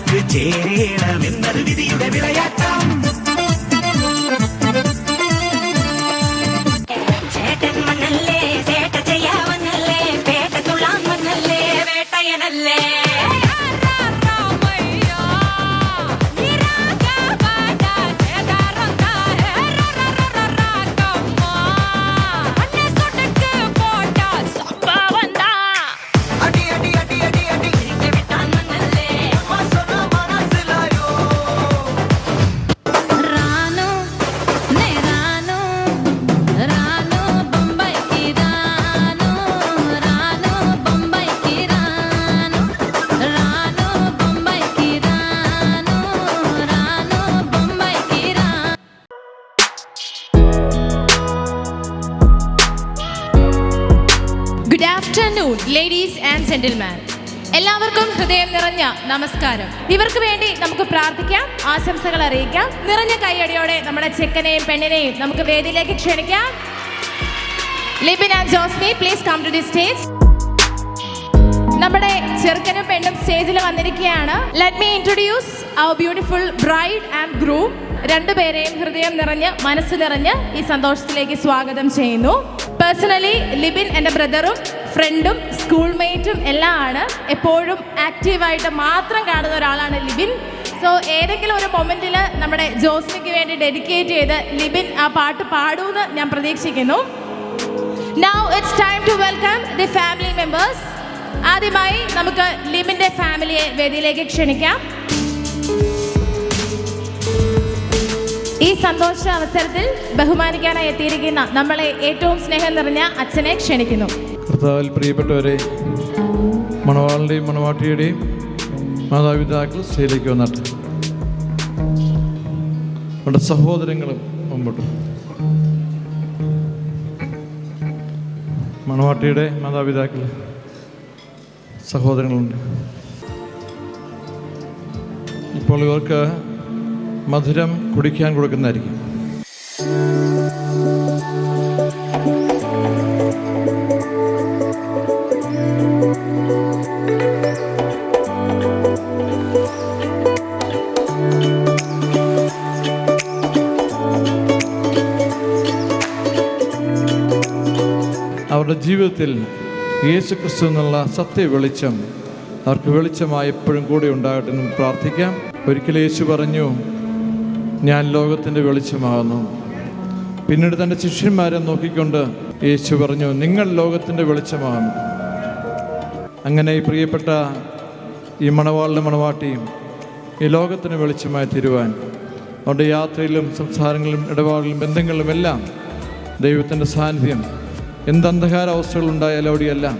നമുക്ക് ചേരണമെന്നത് വിധിയുടെ വിളയാട്ടം. ചേട്ടൻ മണ്ണല്ലേ, ചേട്ട ചെയ്യാവന്നല്ലേ, പേട്ട തുള്ളാൻ വന്നല്ലേ, വേട്ടയനല്ലേ. ലേഡീസ് ആൻഡ് ജെന്റിൽമാൻ, എല്ലാവർക്കും ഹൃദയം നിറഞ്ഞ നമസ്കാരം. ഇവർക്ക് വേണ്ടി നമുക്ക് പ്രാർത്ഥിക്കാം, ആശംസകൾ അറിയിക്കാം. നിറഞ്ഞ കൈയടിയോടെ നമ്മുടെ ചെക്കനെയും പെണ്ണിനെയും നമുക്ക് വേദിയിലേക്ക് ക്ഷണിക്കാം. Libin and Josmi, please come to the stage. നമ്മുടെ ചെറുക്കനും പെണ്ണും സ്റ്റേജിൽ വന്നിരിക്കുകയാണ്. Let me introduce our beautiful bride and groom. രണ്ടുപേരെയും ഹൃദയം നിറഞ്ഞ് മനസ്സ് നിറഞ്ഞ് ഈ സന്തോഷത്തിലേക്ക് സ്വാഗതം ചെയ്യുന്നു. പേഴ്സണലി ലിബിൻ എൻ്റെ ബ്രദറും ഫ്രണ്ടും സ്കൂൾ മേറ്റും എല്ലാം ആണ്. എപ്പോഴും ആക്റ്റീവായിട്ട് മാത്രം കാണുന്ന ഒരാളാണ് ലിബിൻ. സോ ഏതെങ്കിലും ഒരു മൊമെൻറ്റിൽ നമ്മുടെ ജോസ്മിക്ക് വേണ്ടി ഡെഡിക്കേറ്റ് ചെയ്ത് ലിബിൻ ആ പാട്ട് പാടുമെന്ന് ഞാൻ പ്രതീക്ഷിക്കുന്നു. Now it's time to welcome the family members. ആദ്യമായി നമുക്ക് ലിബിൻ്റെ ഫാമിലിയെ വേദിയിലേക്ക് ക്ഷണിക്കാം. ഈ സന്തോഷ അവസരത്തിൽ ബഹുമാനിക്കാനായി എത്തിയിരിക്കുന്ന നമ്മളെ ഏറ്റവും സ്നേഹം നിറഞ്ഞ അച്ഛനെ ക്ഷണിക്കുന്നു. കർത്താവിൽ പ്രിയപ്പെട്ടവരെ, മണവാളിൻ്റെയും മണവാട്ടിയുടെയും മാതാപിതാക്കൾ സ്റ്റേജിലേക്ക് വന്നിട്ട് നമ്മുടെ സഹോദരങ്ങളും മുമ്പോട്ട്. മണവാട്ടിയുടെ മാതാപിതാക്കൾ സഹോദരങ്ങളുണ്ട്. ഇപ്പോൾ ഇവർക്ക് മധുരം കുടിക്കാൻ കൊടുക്കുന്നതായിരിക്കും. അവരുടെ ജീവിതത്തിൽ യേശു ക്രിസ്തു എന്നുള്ള സത്യ വെളിച്ചം അവർക്ക് വെളിച്ചമായി എപ്പോഴും കൂടെ ഉണ്ടാകട്ടെ എന്ന് പ്രാർത്ഥിക്കാം. ഒരിക്കലും യേശു പറഞ്ഞു, ഞാൻ ലോകത്തിൻ്റെ വെളിച്ചമാകുന്നു. പിന്നീട് തൻ്റെ ശിഷ്യന്മാരെ നോക്കിക്കൊണ്ട് യേശു പറഞ്ഞു, നിങ്ങൾ ലോകത്തിൻ്റെ വെളിച്ചമാകുന്നു. അങ്ങനെ പ്രിയപ്പെട്ട ഈ മണവാളിൻ്റെ മണവാട്ടിയും ഈ ലോകത്തിന് വെളിച്ചമായി തീരുവാൻ അവരുടെ യാത്രയിലും സംസാരങ്ങളിലും ഇടപാടിലും ബന്ധങ്ങളിലുമെല്ലാം ദൈവത്തിൻ്റെ സാന്നിധ്യം, എന്ത് അന്ധകാര അവസ്ഥകളുണ്ടായാലും അവിടെയെല്ലാം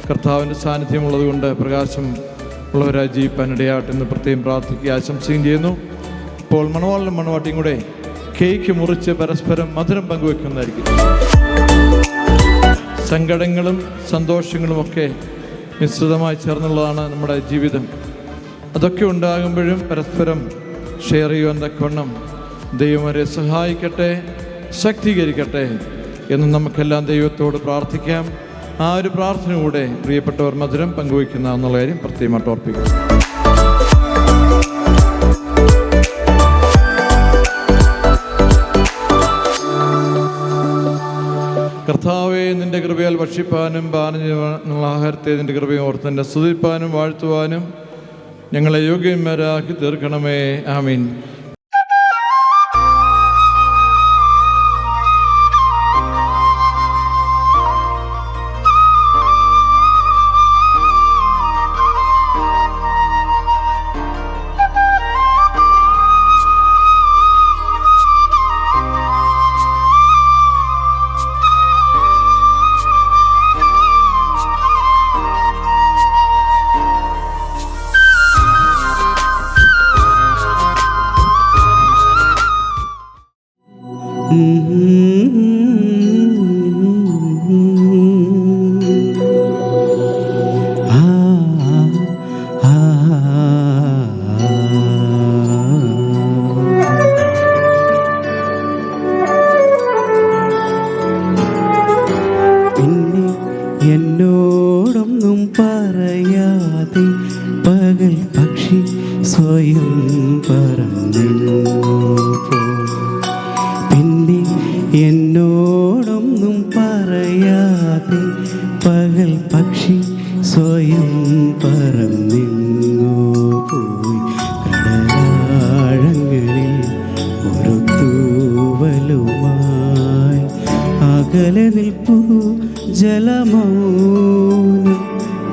കർത്താവിൻ്റെ സാന്നിധ്യമുള്ളത് കൊണ്ട് പ്രകാശം ഉള്ളവരായി ജീവിപ്പാൻ ഇടയാകട്ടെ എന്ന് പ്രത്യേകം പ്രാർത്ഥിക്കുക, ആശംസയും ചെയ്യുന്നു. ഇപ്പോൾ മണവാളിനും മണവാട്ടിയും കൂടെ കേക്ക് മുറിച്ച് പരസ്പരം മധുരം പങ്കുവെക്കുന്നതായിരിക്കും. സങ്കടങ്ങളും സന്തോഷങ്ങളുമൊക്കെ മിശ്രിതമായി ചേർന്നുള്ളതാണ് നമ്മുടെ ജീവിതം. അതൊക്കെ ഉണ്ടാകുമ്പോഴും പരസ്പരം ഷെയർ ചെയ്യുവാൻ തക്കവണ്ണം ദൈവം അവരെ സഹായിക്കട്ടെ, ശക്തീകരിക്കട്ടെ എന്ന് നമുക്കെല്ലാം ദൈവത്തോട് പ്രാർത്ഥിക്കാം. ആ ഒരു പ്രാർത്ഥനയോടെ പ്രിയപ്പെട്ടവർ മധുരം പങ്കുവയ്ക്കുന്ന എന്നുള്ള കാര്യം പ്രത്യേകമായിട്ട് ഓർപ്പിക്കും. കർത്താവേ, നിൻ്റെ കൃപയാൽ ഭക്ഷിപ്പാനും പാനീയമുള്ള ആഹാരത്തെ നിൻ്റെ കൃപയും ഓർത്ത് നിന്നെ സ്തുതിപ്പാനും വാഴ്ത്തുവാനും ഞങ്ങളെ യോഗ്യന്മാരാക്കി തീർക്കണമേ. ആമീൻ. എന്നോടൊന്നും പറയാതെ പകൽ പക്ഷി അകലെ നിൽപ്പൂ ജലമൗനം,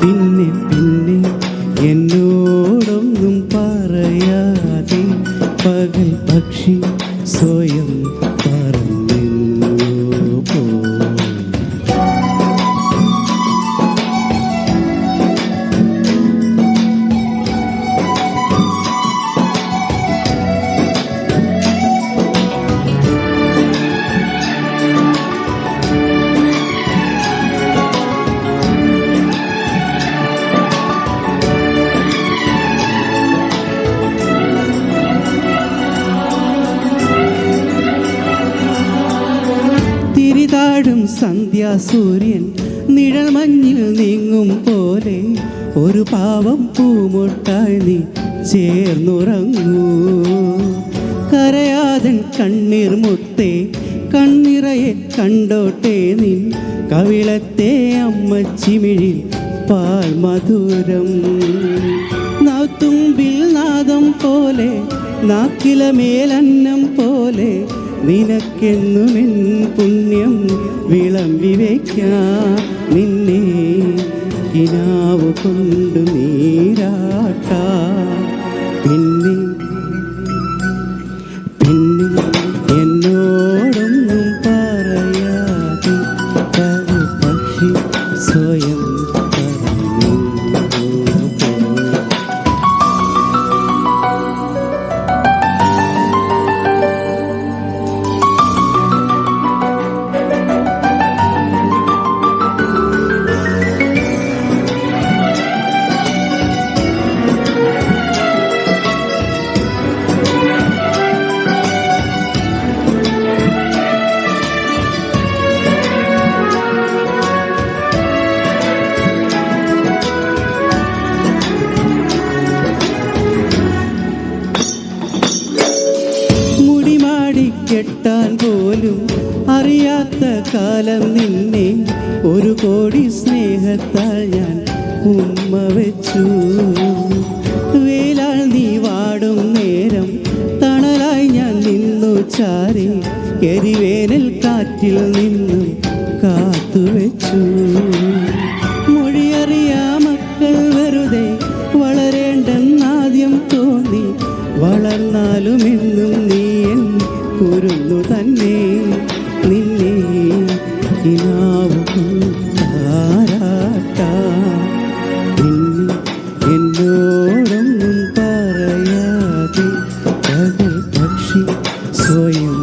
പിന്നെ പിന്നെ എന്നോടൊന്നും പറയാതെ പകൽ പക്ഷി സ്വയം പറന്നെങ്ങോ പോയി. തിരിതാടും സന്ധ്യാസൂര്യൻ നിഴൽ മഞ്ഞിൽ നീങ്ങും പോലെ ഒരു പാവം പൂമൊട്ടായി നീ ചേർന്നുറങ്ങൂ. കരയാതൻ കണ്ണീർ മുത്തേ കണ്ണിറയെ കണ്ടോട്ടെ നിൻ കവിളത്തെ അമ്മച്ചിമിഴിൽ പാൽ മധുരം. തുമ്പിൽ നാദം പോലെ നാക്കില മേലന്നം പോലെ നിനക്കെന്നുമെൻ പുണ്യം വിളമ്പി വയ്ക്കാം. നിന്നെ കിനാവ് കൊണ്ട് നീരാട്ടാം. പിന്നെ പിന്നെ എന്നോടൊന്നും പറയാതെ പകൽ പക്ഷി സ്വയം പറന്നു. കെട്ടാൻ പോലും അറിയാത്ത കാലം നിന്നെ ഒരു കോടി സ്നേഹത്താൽ ഞാൻ ഉമ്മ വെച്ചു. വേലാൽ നീ വാടും നേരം തണലായി ഞാൻ നിന്നു ചാരി എരിവേനൽ കാറ്റിൽ നിന്നും കാത്തുവെച്ചു. മൊഴിയറിയാ മക്കൾ വെറുതെ വളരേണ്ടെന്നാദ്യം തോന്നി, വളർന്നാലും എന്നും നീ എൻ കുരുന്നു തന്നെ. നിന്നെ കിനാവ് താരാട്ടാം. പിന്നെ എന്നോടൊന്നും പറയാതെ പകൽ പക്ഷി സ്വയം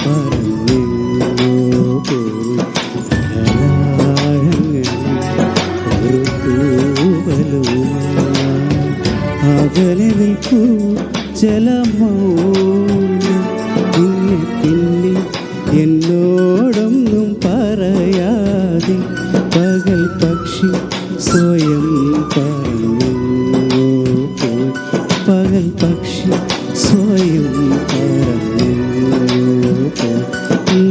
പറന്നെങ്ങോ പോയി. ഒരു തൂവലുമായി അകലെ നിൽക്കൂ ജലമൗനം, പിന്നെ പിന്നെ എന്നോടൊന്നും പറയാതെ പകൽ പക്ഷി സ്വയം പറന്നെങ്ങോ പോയി. പകൽ പക്ഷി സ്വയം പറന്നെങ്ങോ പോയി.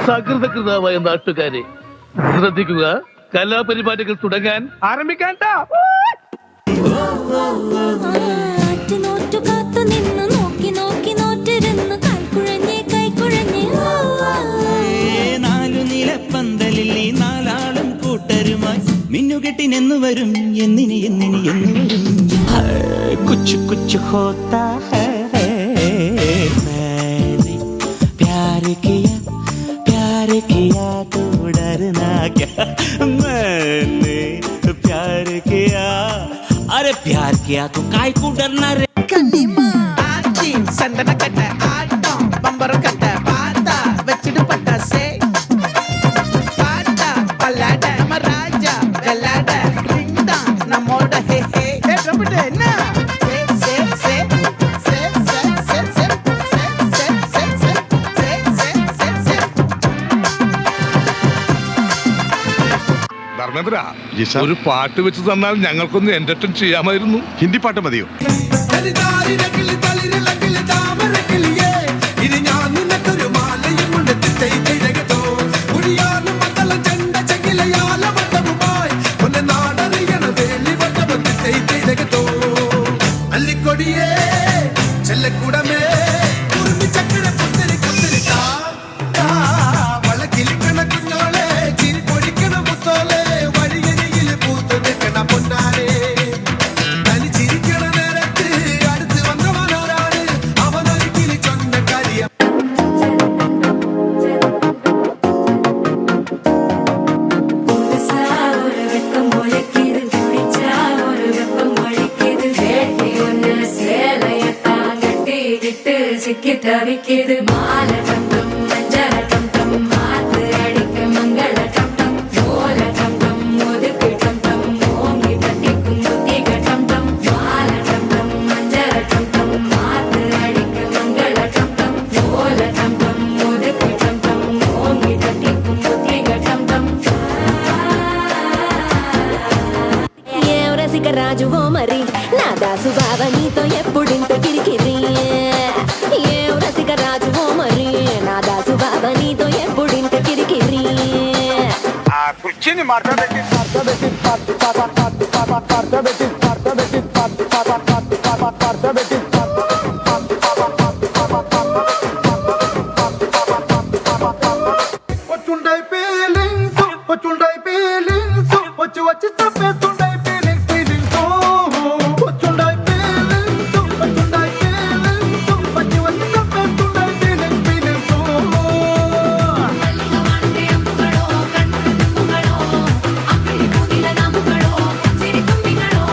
സകൃതകൃതമായ നാട്ടുകാരെ ശ്രദ്ധിക്കുക, കലാപരിപാടികൾ തുടങ്ങാൻ ആരംഭിക്കാൻ. നാലുനിലപ്പന്തലിൽ ഈ നാലാളും കൂട്ടരുമായി മിന്നുകെട്ടിനെന്നു വരും എന്നിനി എന്നിനി എന്ന് വരും. കുച്ചു കുച്ചു ഹോത്താ ഹൈ मैंने प्यार किया तो डरना क्या. मैंने प्यार किया, अरे प्यार किया तो काय को डरना रे. சந்தன கட்ட ஆட்டம் பம்பரம் கட்ட பாத்தா வச்சிடு பட்டாசே பாட்டா பல்லாட மராஜா கல்லாட ரிங்டா நம்மோட ஹே ஹே ட்ரம்பட் என்ன ധർമ്മേന്ദ്ര, ഒരു പാട്ട് വെച്ച് തന്നാൽ ഞങ്ങൾക്കൊന്ന് എന്റർടൈൻ ചെയ്യാമായിരുന്നു. ഹിന്ദി പാട്ട് മതിയോ? ചെല്ലക്കൂടമേ കുറുമ്പി ചക്കര പുത്തരി കുത്തിരിക്കാ വളക്കിലിക്കണ കുഞ്ഞോളെ ചിരി പൊടിക്കണ മുത്തോളെ വഴിയരികിൽ പൂത്തു നിൽക്കണ പൊന്നാരെ തനിച്ചിരിക്കണ നേരത്ത് അടുത്ത് വന്നവനോരാണ് അവനൊരിക്കൽ ചൊന്ന കാര്യം. தவிக்கிது மால டம் மஞ்சள டம் மாத்து அடிக்க மங்கள டம் மோல டம் முதுகு டம் ஓங்கி தட்டிக்கும் புத்திக டம் மால டம் மஞ்சள டம் மாத்து அடிக்க மங்கள டம் மோல டம் முதுகு டம் ஓங்கி தட்டிக்கும் புத்திக டம். ఏం రసిక రాజువో మరి నా దాసు బావ నీతో ఎప్పుడింత కిరికిరి. ఏం రసిక రాజువో మరి నా దాసు బావ నీతో ఎప్పుడింత కిరికిరి. కుర్చీని మాట్లాడబెట్టి వచ్చుండై ఫీలింగ్స్ వచ్చుండై ఫీలింగ్స్ వచ్చి వచ్చి తప్పేస్తుండై ఫీలింగ్స్ ఫీలింగ్స్ వచ్చుండై ఫీలింగ్స్ వచ్చుండై ఫీలింగ్స్ వచ్చి వచ్చి తప్పేస్తుండై ఫీలింగ్స్ ఫీలింగ్స్. மல்லிகவானே அம்புகளோ கண்ணுங்களோ அக்கிளி பூதில நாம்புகளோ சிரி தும்பிகளோ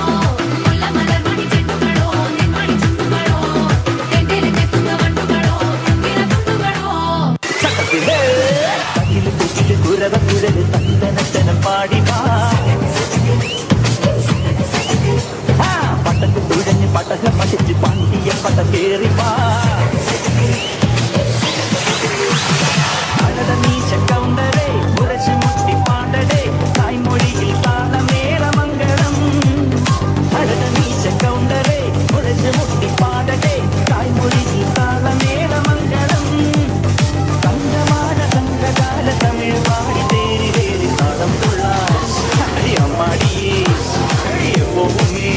முல்ல மலர் மணி செண்டுகளோ நென்மணி சுண்டுகளோ தெண்டேல தெத்துங்க வண்டுகளோ கிர துண்டுகளோ. കുരവക്കുഴല് തന്തനത്തനം പാടി വാ. പട്ടക്ക് തുഴഞ്ഞ് പടക മടിച്ച് പാണ്ടിയ പട കേറി വാ. അടട നീശ കൗണ്ടരേ ഉരച്ചു മുട്ടി പാടടേ തായ്മൊഴിയിൽ താളമേള മംഗളം. അടട നീശ കൗണ്ടരേ ഉരച്ചു മുട്ടി പാടടേ തായ്മൊഴിയിൽ താളമേള മംഗളം. തങ്കമാന തങ്കകാല തമിഴ് പാടി തേരി തേരി താളം കൊള്ളാം അമ്മാടിയേ പോകുമേ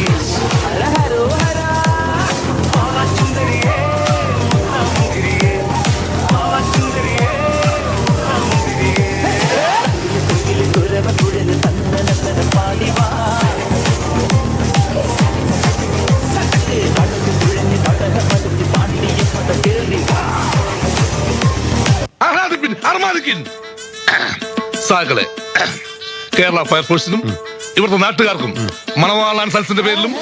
ഹര ഹരോ ഹര പാവച്ചുന്ദരിയേ മുഖമുതിരിയേ പാവച്ചുന്ദരിയേ മുഖമുതിരിയേ. കുരവ കുഴല് തന്നനത്തന പാടി വാ. അടക്ക് കുഴഞ്ഞ് തടക പതിച്ച് പാണ്ടിയ പട കേറി വാ. സാകളെ കേരള ഫയർഫോഴ്സിനും ഇവിടുത്തെ നാട്ടുകാർക്കും മണവാളാൻ സൽസിന്റെ പേരിലും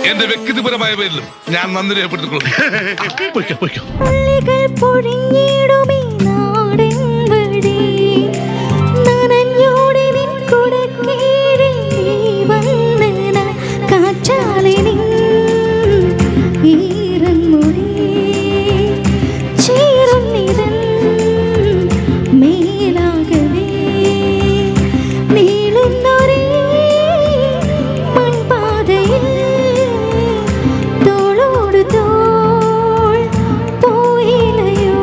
എന്റെ വ്യക്തിപരമായ പേരിലും ഞാൻ നന്ദി രേഖപ്പെടുത്തിക്കൊള്ളുന്നു. പുള്ളികൾ പൊഴിഞ്ഞിടുമീ നാടൻ വഴി നനഞ്ഞോടെ നിൻ കുടക്കീഴിൽ നീ വന്നന കാറ്റാലിനിൻ ഈറൻ മൊഴി ചേരുന്നിതൻ മേലാകവേ നീളുന്നൊരേ മൺപാതയിൽ തോളോട് തോൾ പോയിലയോ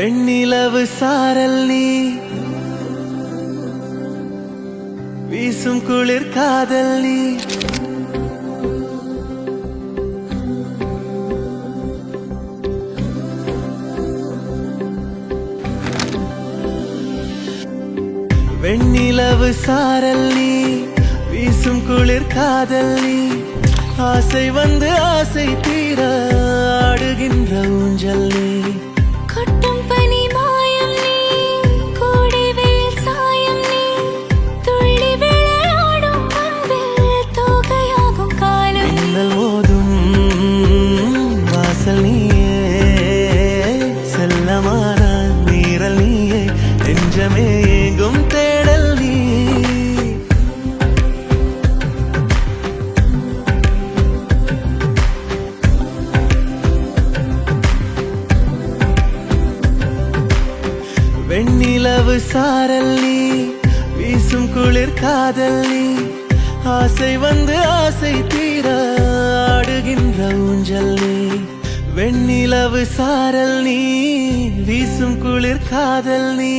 வெண்ணிலவு சாரல் நீ வீசும் குளிர் காதல் நீ வெண்ணிலவு சாரல் நீ வீசும் குளிர் காதல் நீ ஆசை வந்து ஆசை தீர ஆடுகின்ற ஊஞ்சல் நீ கொட்டும் பனி மாயம் நீ கோடை வெயில் சாயம் நீ துள்ளி விளையாடும் அன்பில் தோகையாகும் காலம் மின்னல் மோதும் வாசல் நீயே செல்லமான நீரல் நீயே நெஞ்சமே எங்கும் தேடல் நீ வெண்ணிலவு சாரல் நீ வீசும் குளிர் காதல் நீ ஆசை வந்து ஆசை தீர ஆடுகின்ற ஊஞ்சல் நீ வெண்ணிலவு சாரல் நீ வீசும் குளிர் காதல் நீ